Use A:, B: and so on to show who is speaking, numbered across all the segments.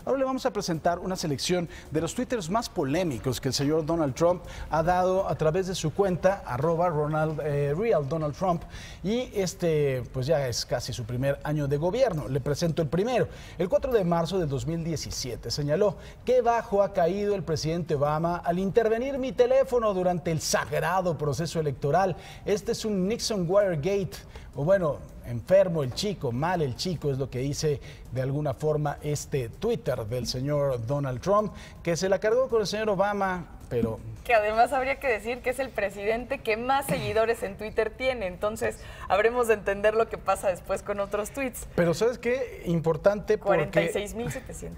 A: Ahora le vamos a presentar una selección de los twitters más polémicos que el señor Donald Trump ha dado a través de su cuenta @Real Donald Trump, y pues ya es casi su primer año de gobierno. Le presento el primero. El 4 de marzo del 2017 señaló: qué bajo ha caído el presidente Obama al intervenir mi teléfono durante el sagrado proceso electoral. Este es un Nixon Watergate, o bueno, enfermo el chico, mal el chico, es lo que dice de alguna forma este Twitter del señor Donald Trump, que se la cargó con el señor Obama, pero...
B: Que además habría que decir que es el presidente que más seguidores en Twitter tiene, entonces habremos de entender lo que pasa después con otros tweets.
A: Pero ¿sabes qué? Importante porque...
B: 46.700.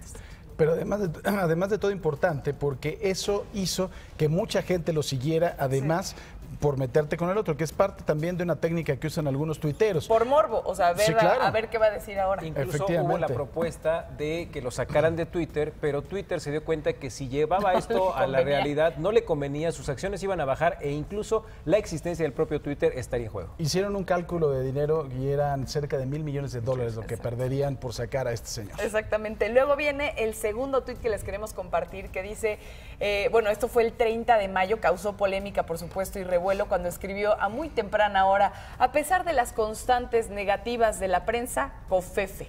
A: Pero además de todo importante, porque eso hizo que mucha gente lo siguiera, además... Sí. Por meterte con el otro, que es parte también de una técnica que usan algunos tuiteros.
B: Por morbo, o sea, a ver,
A: sí, claro.
B: a ver qué va a decir ahora.
C: Incluso hubo la propuesta de que lo sacaran de Twitter, pero Twitter se dio cuenta que si llevaba esto a la realidad, no le convenía, sus acciones iban a bajar e incluso la existencia del propio Twitter estaría en juego.
A: Hicieron un cálculo de dinero y eran cerca de $1,000 millones lo que perderían por sacar a este señor.
B: Exactamente. Luego viene el segundo tuit que les queremos compartir, que dice, bueno, esto fue el 30 de mayo, causó polémica, por supuesto, y revuelo cuando escribió a muy temprana hora: a pesar de las constantes negativas de la prensa, covfefe.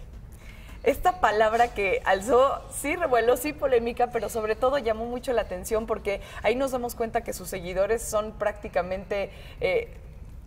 B: Esta palabra que alzó, sí revuelo, sí polémica, pero sobre todo llamó mucho la atención porque ahí nos damos cuenta que sus seguidores son prácticamente...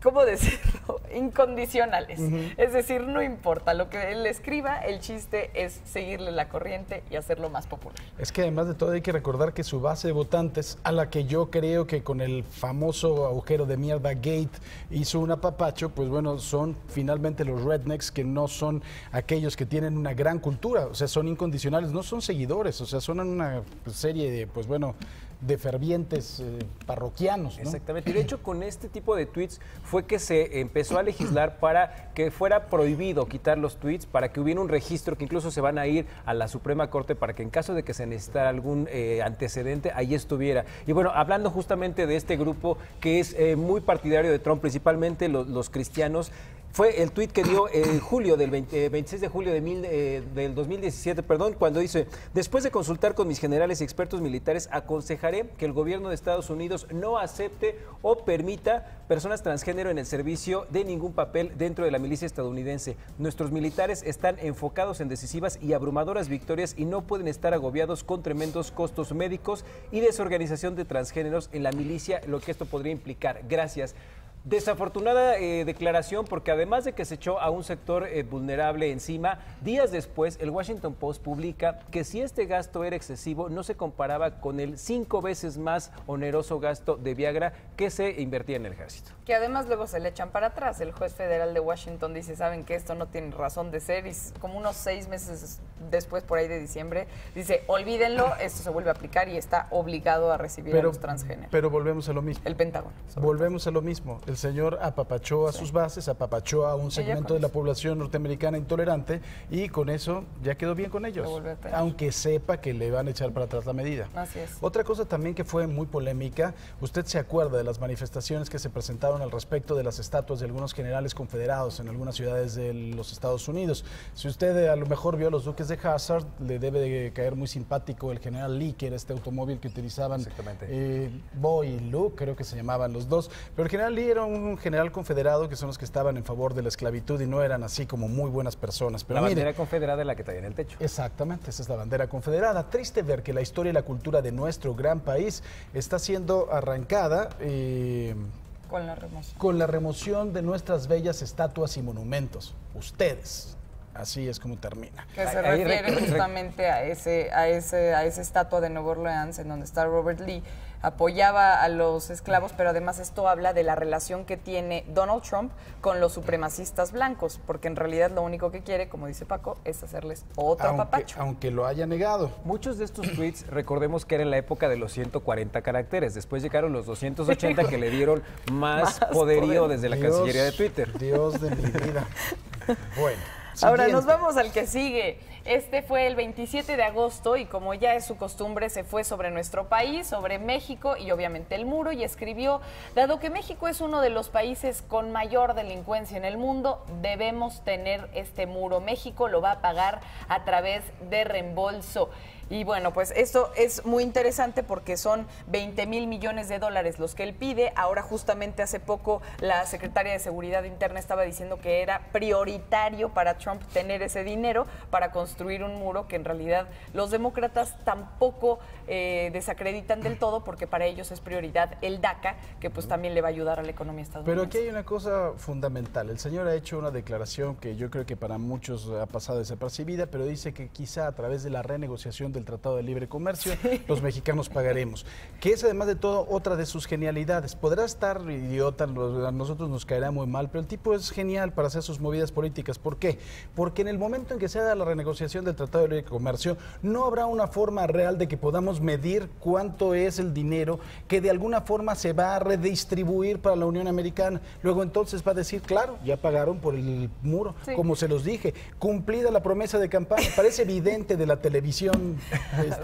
B: ¿cómo decirlo? Incondicionales. Es decir, no importa lo que él escriba, el chiste es seguirle la corriente y hacerlo más popular.
A: Es que además de todo hay que recordar que su base de votantes, a la que yo creo que con el famoso agujero de mierda Gate hizo un apapacho, pues bueno, son finalmente los rednecks, que no son aquellos que tienen una gran cultura, o sea, son incondicionales, no son seguidores, o sea, son una serie de, pues bueno, de fervientes parroquianos, ¿no?
C: Exactamente, y de hecho con este tipo de tweets fue que se empezó a legislar para que fuera prohibido quitar los tweets, para que hubiera un registro, que incluso se van a ir a la Suprema Corte para que en caso de que se necesitara algún antecedente, ahí estuviera. Y bueno, hablando justamente de este grupo que es muy partidario de Trump, principalmente los cristianos, fue el tuit que dio julio del 26 de julio del 2017, cuando dice: después de consultar con mis generales y expertos militares, aconsejaré que el gobierno de Estados Unidos no acepte o permita personas transgénero en el servicio de ningún papel dentro de la milicia estadounidense. Nuestros militares están enfocados en decisivas y abrumadoras victorias y no pueden estar agobiados con tremendos costos médicos y desorganización de transgéneros en la milicia, lo que esto podría implicar. Gracias. Desafortunada declaración, porque además de que se echó a un sector vulnerable encima, días después el Washington Post publica que si este gasto era excesivo, no se comparaba con el 5 veces más oneroso gasto de Viagra que se invertía en el ejército.
B: Que además luego se le echan para atrás. El juez federal de Washington dice: saben que esto no tiene razón de ser, y como unos 6 meses después, por ahí de diciembre, dice: olvídenlo, esto se vuelve a aplicar y está obligado a recibir a los transgéneros.
A: Pero volvemos a lo mismo.
B: El Pentágono.
A: Volvemos a lo mismo. El señor apapachó a sus bases, apapachó a un segmento de la población norteamericana intolerante, y con eso ya quedó bien con ellos, aunque sepa que le van a echar para atrás la medida.
B: Así es.
A: Otra cosa también que fue muy polémica, usted se acuerda de las manifestaciones que se presentaron al respecto de las estatuas de algunos generales confederados en algunas ciudades de los Estados Unidos. Si usted a lo mejor vio Los Duques de Hazzard, le debe de caer muy simpático el general Lee, que era este automóvil que utilizaban Bo y Luke, creo que se llamaban los dos, pero el general Lee era un general confederado, que son los que estaban en favor de la esclavitud y no eran así como muy buenas personas. Pero
C: la bandera confederada es la que traía en el techo.
A: Exactamente, esa es la bandera confederada. Triste ver que la historia y la cultura de nuestro gran país está siendo arrancada con la remoción de nuestras bellas estatuas y monumentos. Ustedes. Así es como termina.
B: Que se refiere justamente a esa estatua de Nueva Orleans, en donde está Robert Lee, apoyaba a los esclavos, pero además esto habla de la relación que tiene Donald Trump con los supremacistas blancos, porque en realidad lo único que quiere, como dice Paco, es hacerles otro apapacho.
A: Aunque lo haya negado.
C: Muchos de estos tweets, recordemos que era en la época de los 140 caracteres, después llegaron los 280 que le dieron más poderío desde la Cancillería de Twitter.
A: Dios de mi vida. Bueno.
B: Ahora
A: Siguiente.
B: nos vamos al que sigue. Este fue el 27 de agosto y como ya es su costumbre se fue sobre nuestro país, sobre México y obviamente el muro y escribió: dado que México es uno de los países con mayor delincuencia en el mundo, debemos tener este muro. México lo va a pagar a través de reembolso. Y bueno, pues esto es muy interesante porque son 20,000 millones de dólares los que él pide. Ahora justamente hace poco la secretaria de Seguridad Interna estaba diciendo que era prioritario para Trump tener ese dinero para construir un muro que en realidad los demócratas tampoco desacreditan del todo porque para ellos es prioridad el DACA, que pues también le va a ayudar a la economía estadounidense.
A: Pero aquí hay una cosa fundamental. El señor ha hecho una declaración que yo creo que para muchos ha pasado desapercibida, pero dice que quizá a través de la renegociación del Tratado de Libre Comercio, los mexicanos pagaremos. Que es además de todo otra de sus genialidades. Podrá estar idiota, a nosotros nos caerá muy mal, pero el tipo es genial para hacer sus movidas políticas. ¿Por qué? Porque en el momento en que se haga la renegociación del Tratado de Libre Comercio, no habrá una forma real de que podamos medir cuánto es el dinero que de alguna forma se va a redistribuir para la Unión Americana. Luego entonces va a decir, claro, ya pagaron por el muro, como se los dije, cumplida la promesa de campaña. Parece evidente de la televisión.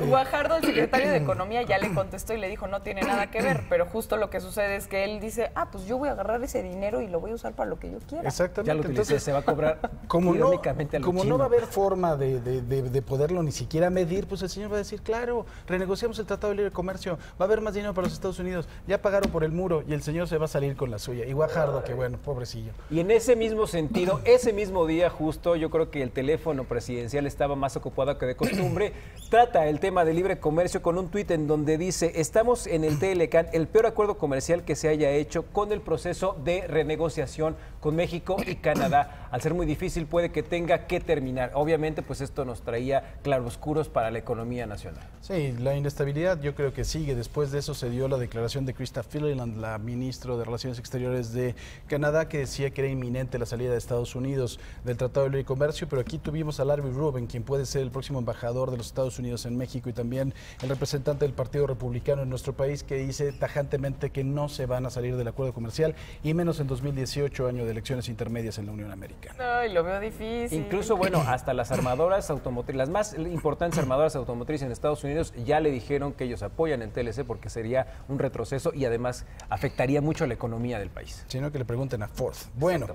B: Guajardo, el secretario de Economía, ya le contestó y le dijo no tiene nada que ver, pero justo lo que sucede es que él dice, pues yo voy a agarrar ese dinero y lo voy a usar para lo que yo quiera.
A: Exactamente.
C: Ya lo utilicé, entonces se va a cobrar
A: como
C: irónicamente a lo
A: como
C: chino.
A: no va a haber forma de poderlo ni siquiera medir, pues el señor va a decir, claro, renegociamos el Tratado de Libre Comercio, va a haber más dinero para los Estados Unidos, ya pagaron por el muro y el señor se va a salir con la suya. Y Guajardo, que bueno, pobrecillo.
C: Y en ese mismo sentido, ese mismo día justo, yo creo que el teléfono presidencial estaba más ocupado que de costumbre, trata el tema de libre comercio con un tuit en donde dice: estamos en el TLCAN, el peor acuerdo comercial que se haya hecho con el proceso de renegociación con México y Canadá. Al ser muy difícil puede que tenga que terminar. Obviamente pues esto nos traía claroscuros para la economía nacional.
A: Sí, la inestabilidad yo creo que sigue. Después de eso se dio la declaración de Chrystia Freeland, la ministra de Relaciones Exteriores de Canadá, que decía que era inminente la salida de Estados Unidos del Tratado de Libre Comercio, pero aquí tuvimos a Larry Rubin, quien puede ser el próximo embajador de los Estados Unidos en México y también el representante del Partido Republicano en nuestro país, que dice tajantemente que no se van a salir del acuerdo comercial y menos en 2018, año de elecciones intermedias en la Unión Americana.
B: Ay, lo veo difícil.
C: Incluso, bueno, hasta las armadoras automotrices, las más importantes armadoras automotrices en Estados Unidos ya le dijeron que ellos apoyan el TLC porque sería un retroceso y además afectaría mucho a la economía del país.
A: Sino que le pregunten a Ford. Bueno,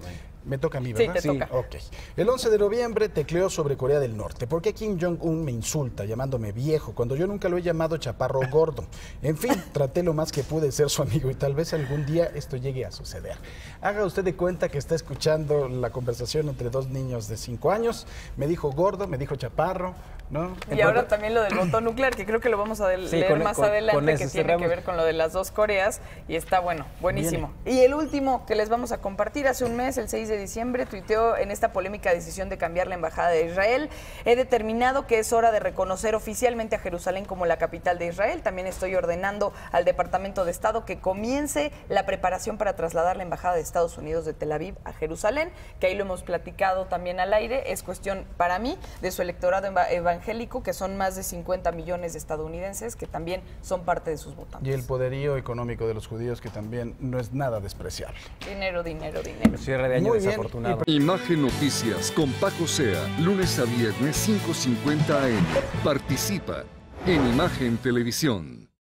A: me toca a mí, ¿verdad?
B: Sí, te toca.
A: Ok. El 11 de noviembre tecleó sobre Corea del Norte. ¿Por qué Kim Jong-un me insulta llamándome viejo cuando yo nunca lo he llamado chaparro o gordo? En fin, traté lo más que pude ser su amigo y tal vez algún día esto llegue a suceder. Haga usted de cuenta que está escuchando la conversación entre dos niños de 5 años. Me dijo gordo, me dijo chaparro, ¿no?
B: Y ahora también lo del botón nuclear, que creo que lo vamos a leer más adelante, que tiene que ver con lo de las dos Coreas, y está buenísimo. Y el último que les vamos a compartir, hace un mes, el 6 de diciembre, tuiteó en esta polémica decisión de cambiar la embajada de Israel: he determinado que es hora de reconocer oficialmente a Jerusalén como la capital de Israel. También estoy ordenando al Departamento de Estado que comience la preparación para trasladar la embajada de Estados Unidos de Tel Aviv a Jerusalén, que ahí lo hemos platicado también al aire. Es cuestión, para mí, de su electorado evangélico, que son más de 50 millones de estadounidenses que también son parte de sus votantes.
A: Y el poderío económico de los judíos, que también no es nada despreciable.
B: Dinero, dinero, dinero.
C: Cierre de año
A: Muy bien.
C: desafortunado.
D: Imagen Noticias con Paco Sea, lunes a viernes 5:50 AM. Participa en Imagen Televisión.